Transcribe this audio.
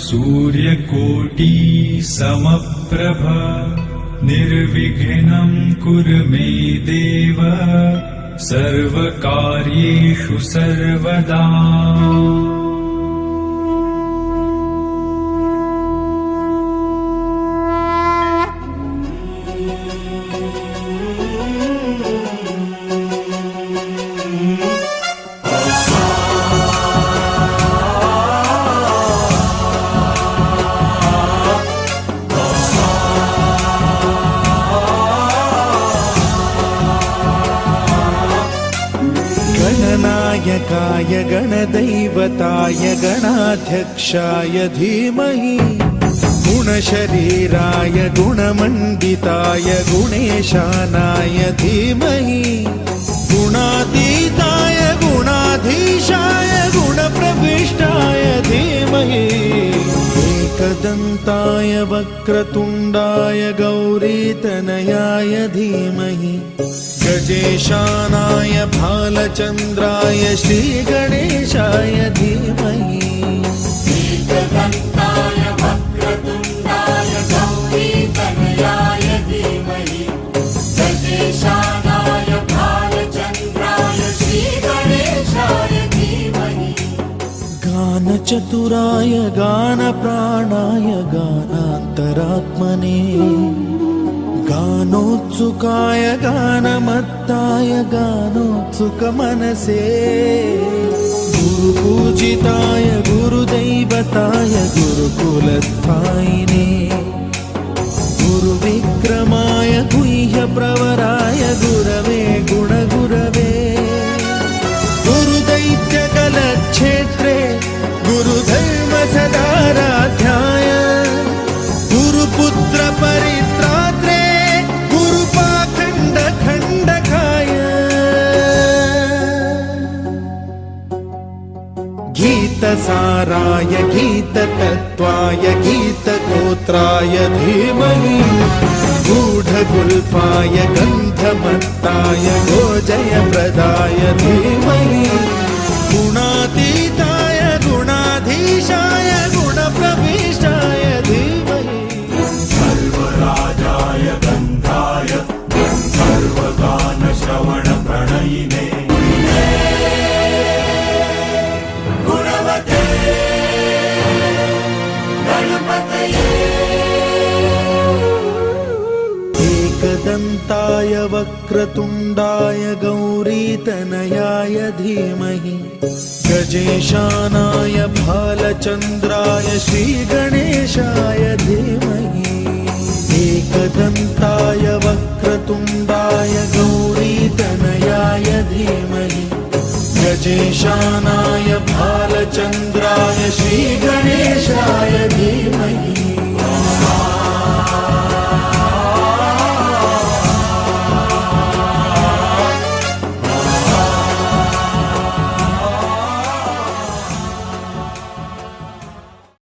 सूर्यकोटि समप्रभ निर्विघ्नं कुरु मे देव सर्वकार्येषु सर्वदा। गणनायकाय गणदैवताय गणाध्यक्षाय धीमहि गुणशरीराय गुणमण्डिताय गुणेशानाय धीमहि गुणातीताय गुणाधीशाय गुणप्रविष्टाय धीमहि एकदन्ताय वक्रतुण्डाय गौरीतनयाय धीमहि गजेशानाय भालचन्द्राय श्रीगणेशाय धीमहि एकदन्ताय वक्रतुण्डाय गौरीतनयाय धीमहि गजेशानाय भालचन्द्राय श्रीगणेशाय धीमहि गानचतुराय गानप्राणाय गानान्तरात्मने गानोत्सुकाय गानमत्ताय गानोत्सुकमनसे गुरुपूजिताय गुरुदैवताय गुरुकुलस्थायिने गुरुविक्रमाय गुह्यप्रवराय गुरवे गुणगुरवे गुरुदैत्यकलक्षेत्रे गुरुधर्मसदाराध्याय गुरुपुत्र परित्रात्रे गीतसाराय गीततत्त्वाय गीतगोत्राय धीमहि गूढगुल्फाय गन्धमत्ताय गोजयप्रदाय धीमहि गुणातीताय गुणाधीशाय गुणप्रविष्टाय धीमहि सर्वराजाय गन्धाय सर्वगानश्रवणप्रणयिने एकदन्ताय वक्रतुण्डाय गौरीतनयाय धीमहि गजेशानाय भालचन्द्राय श्रीगणेशाय धीमहि एकदन्ताय वक्रतुण्डाय गौरीतनयाय धीमहि गजेशानाय भालचन्द्राय श्रीगणेशाय धीमहि